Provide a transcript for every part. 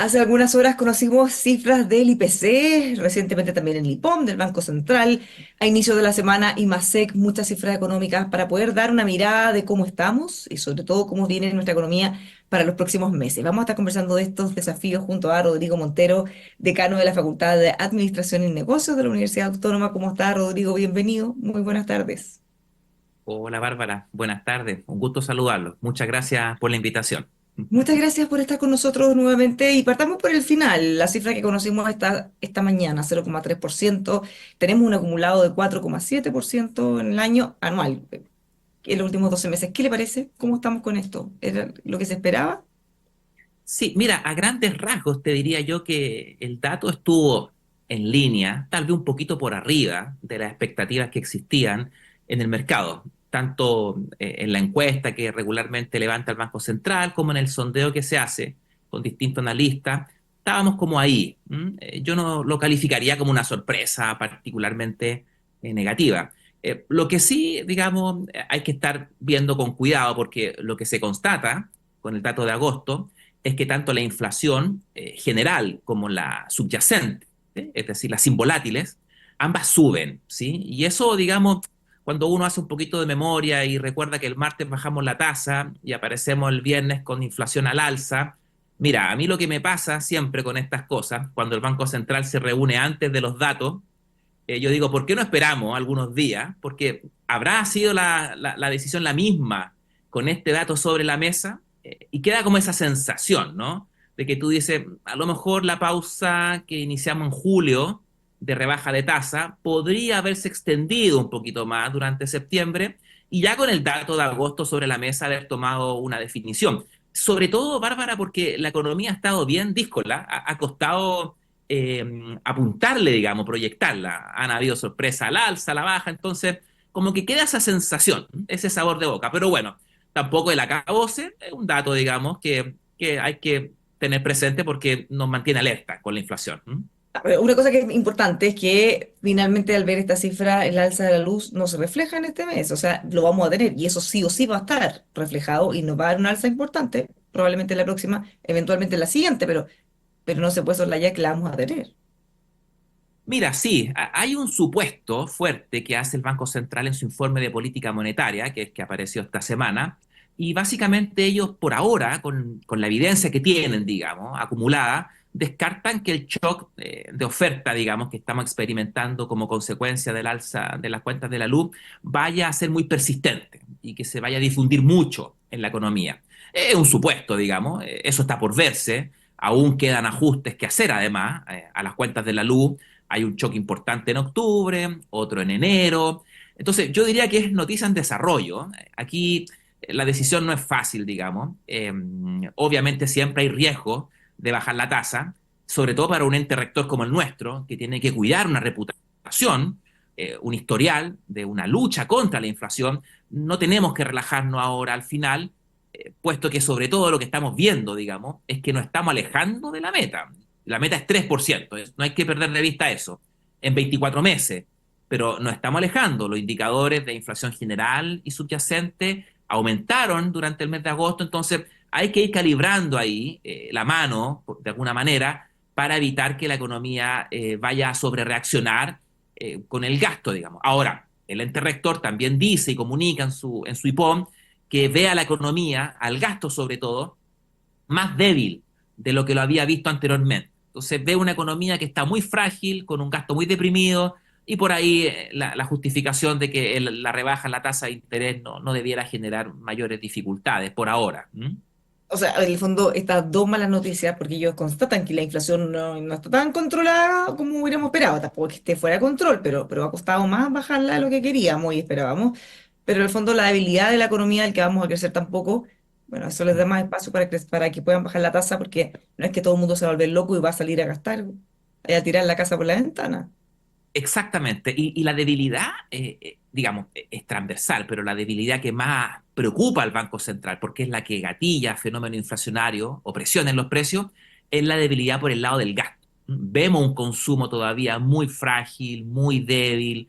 Hace algunas horas conocimos cifras del IPC, recientemente también el IPOM del Banco Central, a inicio de la semana IMASEC, muchas cifras económicas para poder dar una mirada de cómo estamos y sobre todo cómo viene nuestra economía para los próximos meses. Vamos a estar conversando de estos desafíos junto a Rodrigo Montero, decano de la Facultad de Administración y Negocios de la Universidad Autónoma. ¿Cómo está, Rodrigo? Bienvenido. Muy buenas tardes. Hola Bárbara, buenas tardes, un gusto saludarlos. Muchas gracias por la invitación. Muchas gracias por estar con nosotros nuevamente y partamos por el final. La cifra que conocimos esta mañana, 0,3%. Tenemos un acumulado de 4,7% en el año anual, en los últimos 12 meses. ¿Qué le parece? ¿Cómo estamos con esto? ¿Era lo que se esperaba? Sí, mira, a grandes rasgos te diría yo que el dato estuvo en línea, tal vez un poquito por arriba de las expectativas que existían en el mercado, tanto en la encuesta que regularmente levanta el Banco Central como en el sondeo que se hace con distintos analistas. Estábamos como ahí. Yo no lo calificaría como una sorpresa particularmente negativa. Lo que sí, digamos, hay que estar viendo con cuidado porque lo que se constata con el dato de agosto es que tanto la inflación general como la subyacente, es decir, las involátiles, ambas suben, ¿sí? Y eso, digamos, cuando uno hace un poquito de memoria y recuerda que el martes bajamos la tasa y aparecemos el viernes con inflación al alza, mira, a mí lo que me pasa siempre con estas cosas, cuando el Banco Central se reúne antes de los datos, yo digo, ¿por qué no esperamos algunos días? Porque habrá sido la decisión la misma con este dato sobre la mesa y queda como esa sensación, ¿no? De que tú dices, a lo mejor la pausa que iniciamos en julio de rebaja de tasa podría haberse extendido un poquito más durante septiembre y ya con el dato de agosto sobre la mesa haber tomado una definición. Sobre todo, Bárbara, porque la economía ha estado bien díscola, ha costado eh, apuntarle, digamos, proyectarla. Han habido sorpresas al alza, a la baja, entonces como que queda esa sensación, ese sabor de boca. Pero bueno, tampoco el acabose es un dato, digamos, que hay que tener presente porque nos mantiene alerta con la inflación. Una cosa que es importante es que finalmente al ver esta cifra, el alza de la luz no se refleja en este mes, o sea, lo vamos a tener y eso sí o sí va a estar reflejado y nos va a dar un alza importante, probablemente la próxima, eventualmente la siguiente, pero no se puede soslayar que la vamos a tener. Mira, sí, hay un supuesto fuerte que hace el Banco Central en su informe de política monetaria, que es que apareció esta semana, y básicamente ellos por ahora, con la evidencia que tienen, digamos, acumulada, descartan que el shock de oferta, digamos, que estamos experimentando como consecuencia del alza de las cuentas de la luz, vaya a ser muy persistente y que se vaya a difundir mucho en la economía. Es un supuesto, digamos, eso está por verse, aún quedan ajustes que hacer además a las cuentas de la luz. Hay un choque importante en octubre, otro en enero. Entonces, yo diría que es noticia en desarrollo. Aquí la decisión no es fácil, digamos. Obviamente siempre hay riesgo de bajar la tasa, sobre todo para un ente rector como el nuestro, que tiene que cuidar una reputación, un historial de una lucha contra la inflación. No tenemos que relajarnos ahora al final, puesto que sobre todo lo que estamos viendo, digamos, es que nos estamos alejando de la meta. La meta es 3%, no hay que perder de vista eso, en 24 meses, pero nos estamos alejando. Los indicadores de inflación general y subyacente aumentaron durante el mes de agosto, entonces hay que ir calibrando ahí la mano, de alguna manera, para evitar que la economía vaya a sobrereaccionar con el gasto, digamos. Ahora, el ente rector también dice y comunica en su IPOM que ve a la economía, al gasto sobre todo, más débil de lo que lo había visto anteriormente. Entonces ve una economía que está muy frágil, con un gasto muy deprimido, y por ahí la justificación de que la rebaja en la tasa de interés no debiera generar mayores dificultades por ahora. O sea, en el fondo, estas dos malas noticias, porque ellos constatan que la inflación no está tan controlada como hubiéramos esperado, tampoco es que esté fuera de control, pero ha costado más bajarla de lo que queríamos y esperábamos. Pero en el fondo, la debilidad de la economía, del que vamos a crecer tampoco, bueno, eso les da más espacio para que puedan bajar la tasa, porque no es que todo el mundo se va a volver loco y va a salir a gastar, a tirar la casa por la ventana. Exactamente. Y la debilidad, digamos, es transversal, pero la debilidad que más preocupa al Banco Central, porque es la que gatilla fenómeno inflacionario o presión en los precios, es la debilidad por el lado del gasto. Vemos un consumo todavía muy frágil, muy débil,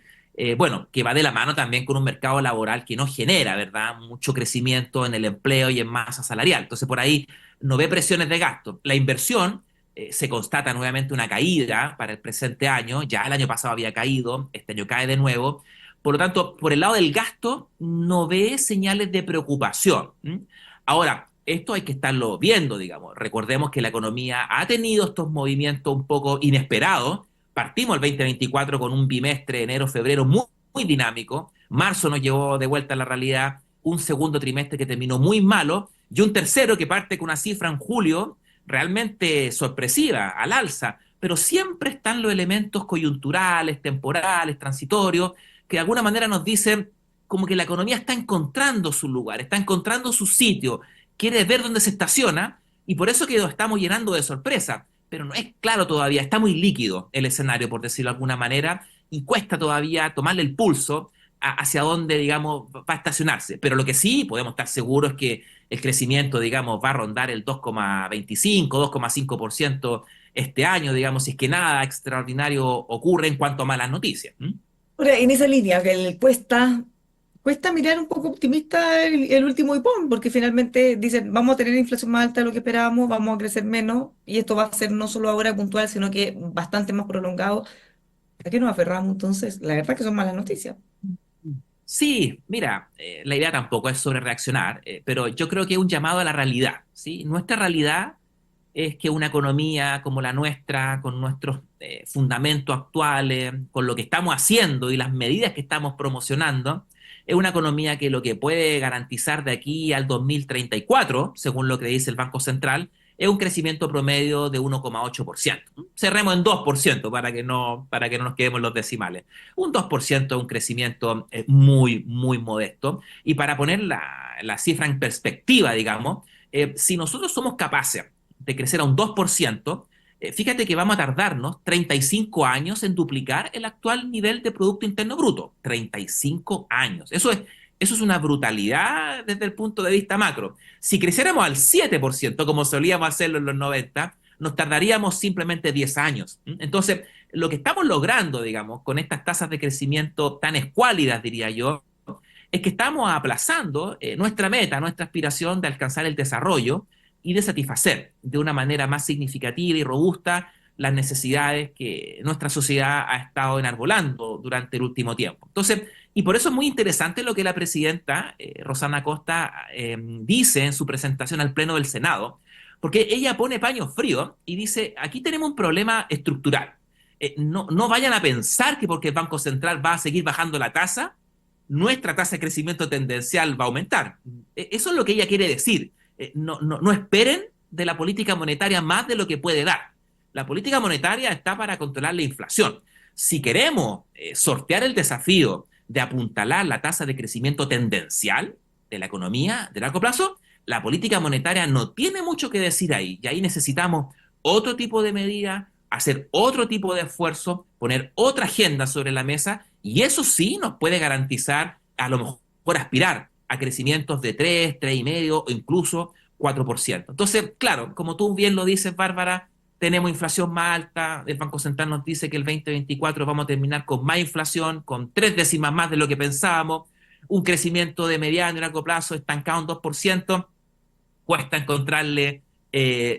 bueno, que va de la mano también con un mercado laboral que no genera, ¿verdad?, mucho crecimiento en el empleo y en masa salarial. Entonces, por ahí no ve presiones de gasto. La inversión Se constata nuevamente una caída para el presente año, ya el año pasado había caído, este año cae de nuevo. Por lo tanto, por el lado del gasto, no ve señales de preocupación. ¿M? Ahora, esto hay que estarlo viendo, digamos. Recordemos que la economía ha tenido estos movimientos un poco inesperados. Partimos el 2024 con un bimestre, enero, febrero, muy dinámico. Marzo nos llevó de vuelta a la realidad, un segundo trimestre que terminó muy malo y un tercero que parte con una cifra en julio realmente sorpresiva, al alza, pero siempre están los elementos coyunturales, temporales, transitorios, que de alguna manera nos dicen como que la economía está encontrando su lugar, está encontrando su sitio, quiere ver dónde se estaciona y por eso que lo estamos llenando de sorpresa. Pero no es claro todavía, está muy líquido el escenario, por decirlo de alguna manera, y cuesta todavía tomarle el pulso hacia dónde, digamos, va a estacionarse. Pero lo que sí podemos estar seguros es que el crecimiento, digamos, va a rondar el 2,25, 2,5% este año, digamos, si es que nada extraordinario ocurre en cuanto a malas noticias. ¿M? Ahora, en esa línea, que cuesta mirar un poco optimista el último IPOM, porque finalmente dicen, vamos a tener inflación más alta de lo que esperábamos, vamos a crecer menos, y esto va a ser no solo ahora puntual, sino que bastante más prolongado. ¿A qué nos aferramos entonces? La verdad que son malas noticias. Sí, mira, la idea tampoco es sobre reaccionar, pero yo creo que es un llamado a la realidad, ¿sí? Nuestra realidad es que una economía como la nuestra, con nuestros fundamentos actuales, con lo que estamos haciendo y las medidas que estamos promocionando, es una economía que lo que puede garantizar de aquí al 2034, según lo que dice el Banco Central, es un crecimiento promedio de 1,8%. Cerremos en 2% para que no nos quedemos en los decimales. Un 2% es un crecimiento muy modesto. Y para poner la cifra en perspectiva, digamos, si nosotros somos capaces de crecer a un 2%, fíjate que vamos a tardarnos 35 años en duplicar el actual nivel de Producto Interno Bruto. 35 años. Eso es una brutalidad desde el punto de vista macro. Si creciéramos al 7%, como solíamos hacerlo en los 90, nos tardaríamos simplemente 10 años. Entonces, lo que estamos logrando, digamos, con estas tasas de crecimiento tan escuálidas, diría yo, es que estamos aplazando nuestra meta, nuestra aspiración de alcanzar el desarrollo y de satisfacer de una manera más significativa y robusta las necesidades que nuestra sociedad ha estado enarbolando durante el último tiempo. Entonces, y por eso es muy interesante lo que la presidenta Rosana Costa dice en su presentación al Pleno del Senado, porque ella pone paño frío y dice, aquí tenemos un problema estructural. No vayan a pensar que porque el Banco Central va a seguir bajando la tasa, nuestra tasa de crecimiento tendencial va a aumentar. Eso es lo que ella quiere decir. No esperen de la política monetaria más de lo que puede dar. La política monetaria está para controlar la inflación. Si queremos sortear el desafío de apuntalar la tasa de crecimiento tendencial de la economía de largo plazo, la política monetaria no tiene mucho que decir ahí. Y ahí necesitamos otro tipo de medida, hacer otro tipo de esfuerzo, poner otra agenda sobre la mesa, y eso sí nos puede garantizar, a lo mejor aspirar a crecimientos de 3,5 o incluso 4%. Entonces, claro, como tú bien lo dices, Bárbara, tenemos inflación más alta, el Banco Central nos dice que el 2024 vamos a terminar con más inflación, con 3 décimas más de lo que pensábamos, un crecimiento de mediano y largo plazo estancado en 2%, cuesta encontrarle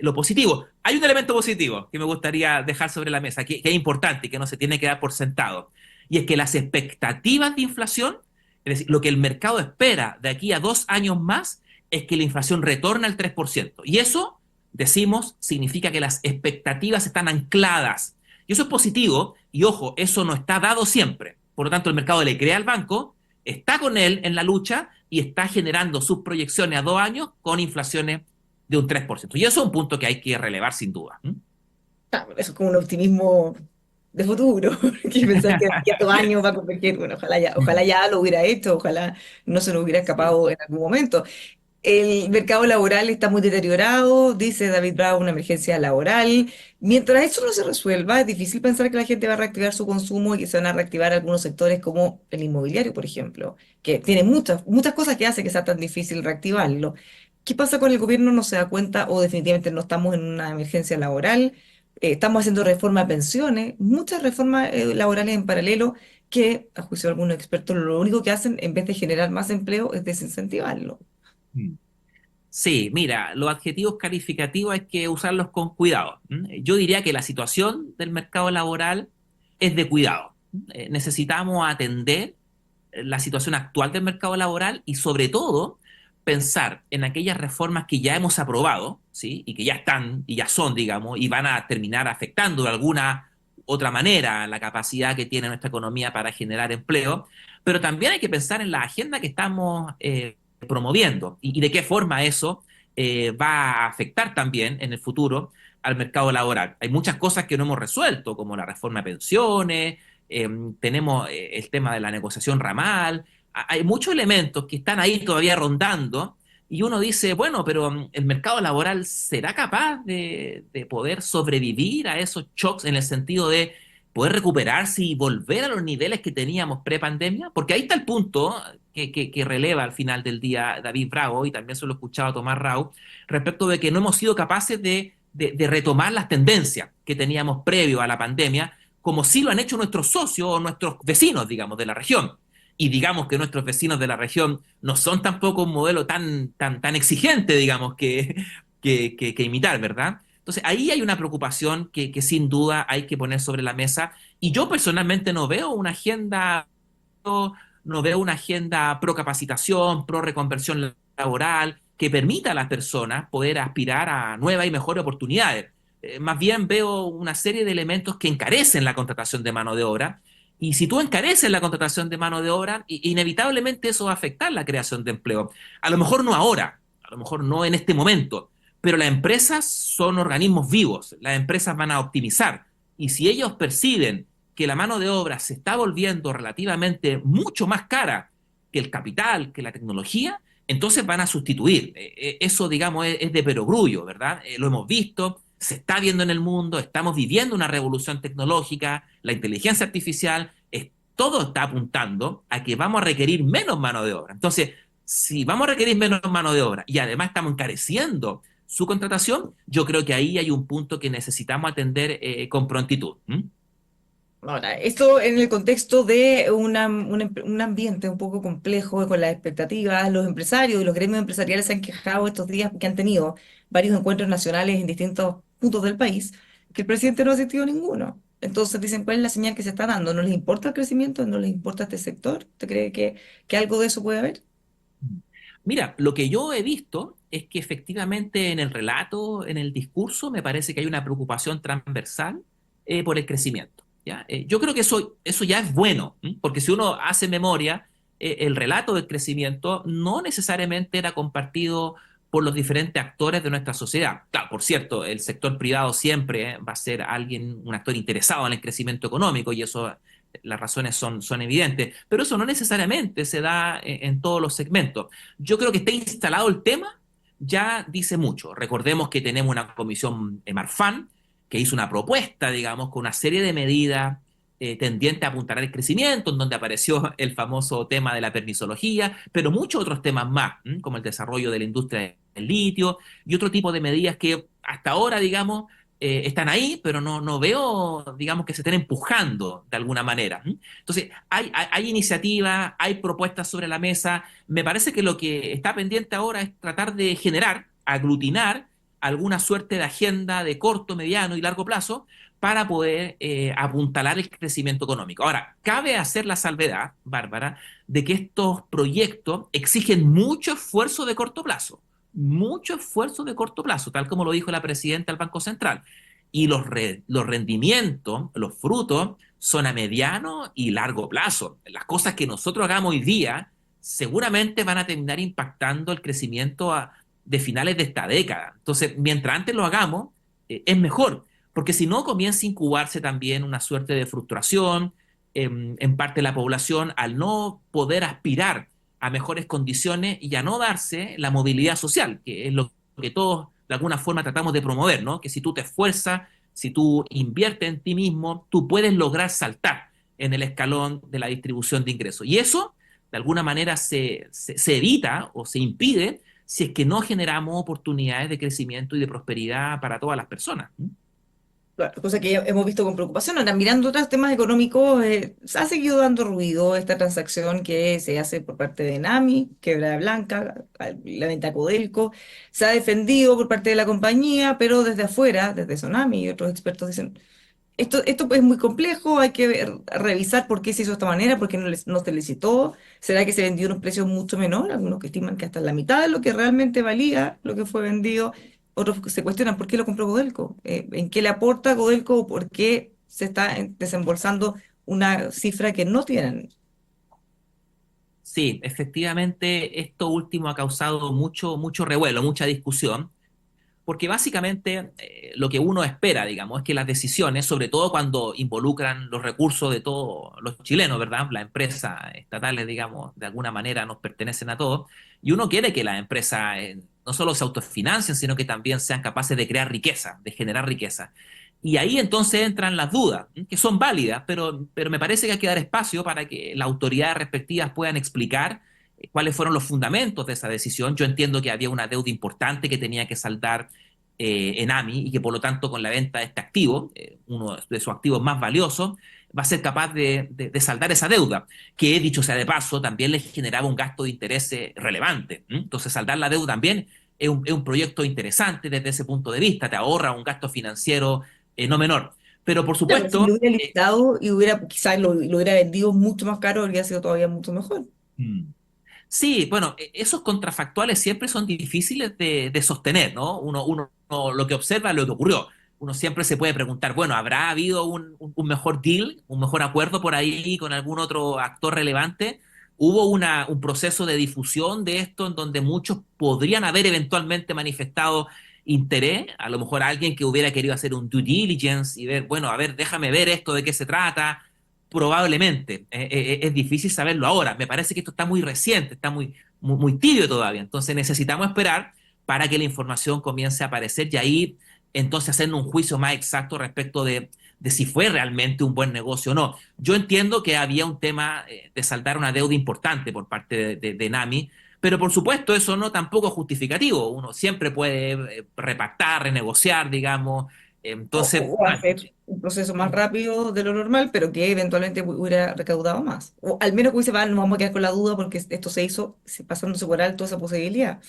lo positivo. Hay un elemento positivo que me gustaría dejar sobre la mesa, que es importante y que no se tiene que dar por sentado, y es que las expectativas de inflación, es decir, lo que el mercado espera de aquí a 2 años más, es que la inflación retorne al 3%. Y eso, decimos, significa que las expectativas están ancladas. Y eso es positivo, y ojo, eso no está dado siempre. Por lo tanto, el mercado le cree al banco, está con él en la lucha y está generando sus proyecciones a 2 años con inflaciones de un 3%. Y eso es un punto que hay que relevar sin duda. ¿Mm? Ah, eso es como un optimismo de futuro, que pensar que de aquí a 2 años va a converger. Bueno, ojalá ya lo hubiera hecho, ojalá no se nos hubiera Sí. escapado en algún momento. El mercado laboral está muy deteriorado, dice David Brown, una emergencia laboral. Mientras eso no se resuelva, es difícil pensar que la gente va a reactivar su consumo y que se van a reactivar algunos sectores como el inmobiliario, por ejemplo, que tiene muchas cosas que hacen que sea tan difícil reactivarlo. ¿Qué pasa con el gobierno? ¿No se da cuenta o definitivamente no estamos en una emergencia laboral? Estamos haciendo reforma a pensiones, muchas reformas laborales en paralelo que, a juicio de algunos expertos, lo único que hacen en vez de generar más empleo es desincentivarlo. Mm. Sí, mira, los adjetivos calificativos hay que usarlos con cuidado. Yo diría que la situación del mercado laboral es de cuidado. Necesitamos atender la situación actual del mercado laboral y sobre todo pensar en aquellas reformas que ya hemos aprobado, ¿sí? Y que ya están y ya son, digamos, y van a terminar afectando de alguna otra manera la capacidad que tiene nuestra economía para generar empleo, pero también hay que pensar en la agenda que estamos promoviendo y de qué forma eso va a afectar también en el futuro al mercado laboral. Hay muchas cosas que no hemos resuelto, como la reforma de pensiones, eh, tenemos el tema de la negociación ramal, hay muchos elementos que están ahí todavía rondando y uno dice, bueno, pero el mercado laboral será capaz de poder sobrevivir a esos shocks en el sentido de poder recuperarse y volver a los niveles que teníamos pre-pandemia, porque ahí está el punto que releva al final del día David Bravo, y también se lo he escuchado a Tomás Rau, respecto de que no hemos sido capaces de retomar las tendencias que teníamos previo a la pandemia, como sí lo han hecho nuestros socios o nuestros vecinos, digamos, de la región. Y digamos que nuestros vecinos de la región no son tampoco un modelo tan exigente, digamos, que imitar, ¿verdad? Entonces, ahí hay una preocupación que sin duda hay que poner sobre la mesa. Y yo personalmente no veo una agenda pro capacitación, pro reconversión laboral, que permita a las personas poder aspirar a nuevas y mejores oportunidades. Más bien veo una serie de elementos que encarecen la contratación de mano de obra. Y si tú encareces la contratación de mano de obra, inevitablemente eso va a afectar la creación de empleo. A lo mejor no ahora, a lo mejor no en este momento, pero las empresas son organismos vivos, las empresas van a optimizar. Y si ellos perciben que la mano de obra se está volviendo relativamente mucho más cara que el capital, que la tecnología, entonces van a sustituir. Eso, digamos, es de perogrullo, ¿verdad? Lo hemos visto, se está viendo en el mundo, estamos viviendo una revolución tecnológica, la inteligencia artificial, todo está apuntando a que vamos a requerir menos mano de obra. Entonces, si vamos a requerir menos mano de obra y además estamos encareciendo su contratación, yo creo que ahí hay un punto que necesitamos atender con prontitud. ¿Mm? Ahora, esto en el contexto de un ambiente un poco complejo con las expectativas, los empresarios y los gremios empresariales se han quejado estos días que han tenido varios encuentros nacionales en distintos puntos del país, que el presidente no ha asistido a ninguno. Entonces dicen, ¿cuál es la señal que se está dando? ¿No les importa el crecimiento? ¿No les importa este sector? ¿Usted cree que algo de eso puede haber? Mira, lo que yo he visto es que efectivamente en el relato, en el discurso, me parece que hay una preocupación transversal por el crecimiento. ¿Ya? Yo creo que eso ya es bueno, ¿m? Porque si uno hace memoria, el relato del crecimiento no necesariamente era compartido por los diferentes actores de nuestra sociedad. Claro, por cierto, el sector privado siempre va a ser un actor interesado en el crecimiento económico y eso, las razones son evidentes, pero eso no necesariamente se da en todos los segmentos. Yo creo que esté instalado el tema ya dice mucho. Recordemos que tenemos una comisión Marfan que hizo una propuesta, digamos, con una serie de medidas tendientes a apuntar al crecimiento, en donde apareció el famoso tema de la permisología, pero muchos otros temas más, como el desarrollo de la industria del litio y otro tipo de medidas que hasta ahora, digamos, están ahí, pero no veo, digamos, que se estén empujando de alguna manera. Entonces, hay iniciativas, hay propuestas sobre la mesa. Me parece que lo que está pendiente ahora es tratar de generar, aglutinar alguna suerte de agenda de corto, mediano y largo plazo para poder apuntalar el crecimiento económico. Ahora, cabe hacer la salvedad, Bárbara, de que estos proyectos exigen mucho esfuerzo de corto plazo, tal como lo dijo la presidenta del Banco Central. Y los rendimientos, los frutos, son a mediano y largo plazo. Las cosas que nosotros hagamos hoy día seguramente van a terminar impactando el crecimiento de finales de esta década. Entonces, mientras antes lo hagamos, es mejor, porque si no comienza a incubarse también una suerte de frustración en parte de la población al no poder aspirar a mejores condiciones y a no darse la movilidad social, que es lo que todos de alguna forma tratamos de promover, ¿no? Que si tú te esfuerzas, si tú inviertes en ti mismo, tú puedes lograr saltar en el escalón de la distribución de ingresos. Y eso, de alguna manera, se evita o se impide si es que no generamos oportunidades de crecimiento y de prosperidad para todas las personas. ¿Mm? Claro, cosa que ya hemos visto con preocupación. Ahora, mirando otros temas económicos, se ha seguido dando ruido esta transacción que se hace por parte de Enami, Quebrada Blanca, la venta a Codelco. Se ha defendido por parte de la compañía, pero desde afuera, desde Sonami y otros expertos dicen, esto es muy complejo, hay que revisar por qué se hizo de esta manera, por qué no se licitó, será que se vendió a unos precios mucho menor, algunos que estiman que hasta la mitad de lo que realmente valía lo que fue vendido, otros se cuestionan por qué lo compró Codelco, en qué le aporta Codelco o por qué se está desembolsando una cifra que no tienen. Sí, efectivamente, esto último ha causado mucho revuelo, mucha discusión. Porque básicamente lo que uno espera, digamos, es que las decisiones, sobre todo cuando involucran los recursos de todos los chilenos, ¿verdad? Las empresas estatales, digamos, de alguna manera nos pertenecen a todos, y uno quiere que las empresas no solo se autofinancien, sino que también sean capaces de crear riqueza, de generar riqueza. Y ahí entonces entran las dudas, que son válidas, pero me parece que hay que dar espacio para que las autoridades respectivas puedan explicar cuáles fueron los fundamentos de esa decisión. Yo entiendo que había una deuda importante que tenía que saldar Enami y que por lo tanto con la venta de este activo, uno de sus activos más valiosos, va a ser capaz de saldar esa deuda, que dicho sea de paso, también le generaba un gasto de interés relevante. Entonces saldar la deuda también es un proyecto interesante desde ese punto de vista, te ahorra un gasto financiero no menor. Pero por Claro, si lo supuesto, hubiera licitado y quizás lo hubiera vendido mucho más caro, habría sido todavía mucho mejor. mm, sí, bueno, esos contrafactuales siempre son difíciles de sostener, ¿no? Uno lo que observa es lo que ocurrió. Uno siempre se puede preguntar, bueno, ¿habrá habido un mejor deal, un mejor acuerdo por ahí con algún otro actor relevante? ¿Hubo un proceso de difusión de esto en donde muchos podrían haber eventualmente manifestado interés? A lo mejor alguien que hubiera querido hacer un due diligence y ver, bueno, a ver, déjame ver esto, de qué se trata, probablemente. Es difícil saberlo ahora. Me parece que esto está muy reciente, está muy tibio todavía. Entonces necesitamos esperar para que la información comience a aparecer y ahí entonces hacernos un juicio más exacto respecto de si fue realmente un buen negocio o no. Yo entiendo que había un tema de saldar una deuda importante por parte de Nami, pero por supuesto eso no tampoco es justificativo. Uno siempre puede repactar, renegociar, digamos. Entonces, O bueno, hacer un proceso más rápido de lo normal, pero que eventualmente hubiera recaudado más. O al menos que hubiese, "Va, nos vamos a quedar con la duda porque esto se hizo pasándose por alto esa posibilidad".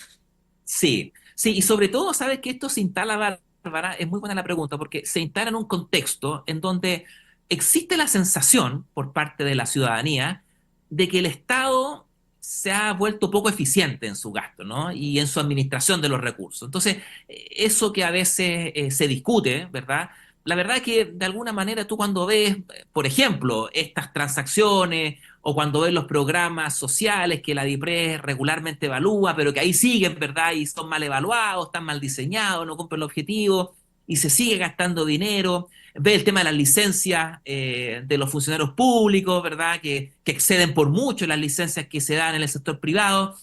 sí, sí, y sobre todo, ¿sabes que esto se instala, Bárbara? Es muy buena la pregunta, porque se instala en un contexto en donde existe la sensación por parte de la ciudadanía de que el Estado se ha vuelto poco eficiente en su gasto, ¿no? Y en su administración de los recursos. Entonces, eso que a veces se discute, ¿verdad? La verdad es que de alguna manera tú cuando ves, por ejemplo, estas transacciones o cuando ves los programas sociales que la DIPRES regularmente evalúa, pero que ahí siguen, ¿verdad? Y son mal evaluados, están mal diseñados, no cumplen el objetivo y se sigue gastando dinero. Ve el tema de las licencias de los funcionarios públicos, ¿verdad? Que exceden por mucho las licencias que se dan en el sector privado.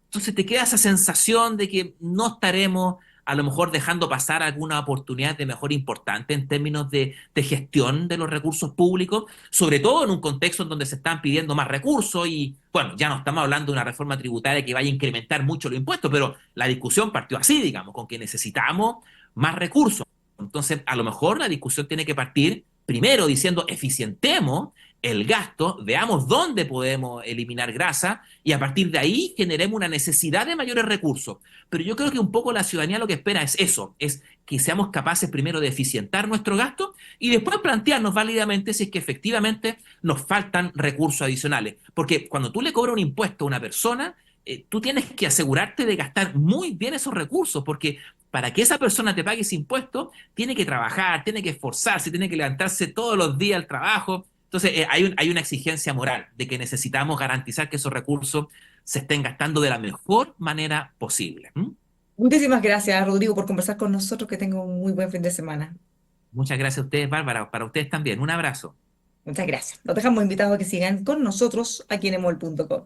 Entonces te queda esa sensación de que no estaremos a lo mejor dejando pasar alguna oportunidad de mejor importante en términos de gestión de los recursos públicos, sobre todo en un contexto en donde se están pidiendo más recursos y, bueno, ya no estamos hablando de una reforma tributaria que vaya a incrementar mucho los impuestos, pero la discusión partió así, digamos, con que necesitamos más recursos. Entonces, a lo mejor la discusión tiene que partir primero diciendo eficientemos el gasto, veamos dónde podemos eliminar grasa y a partir de ahí generemos una necesidad de mayores recursos. Pero yo creo que un poco la ciudadanía lo que espera es eso, es que seamos capaces primero de eficientar nuestro gasto y después plantearnos válidamente si es que efectivamente nos faltan recursos adicionales. Porque cuando tú le cobras un impuesto a una persona, tú tienes que asegurarte de gastar muy bien esos recursos, porque para que esa persona te pague ese impuesto, tiene que trabajar, tiene que esforzarse, tiene que levantarse todos los días al trabajo. Entonces, hay una exigencia moral de que necesitamos garantizar que esos recursos se estén gastando de la mejor manera posible. ¿Mm? Muchísimas gracias, Rodrigo, por conversar con nosotros. Que tenga un muy buen fin de semana. Muchas gracias a ustedes, Bárbara. Para ustedes también. Un abrazo. Muchas gracias. Los dejamos invitados a que sigan con nosotros aquí en emol.com.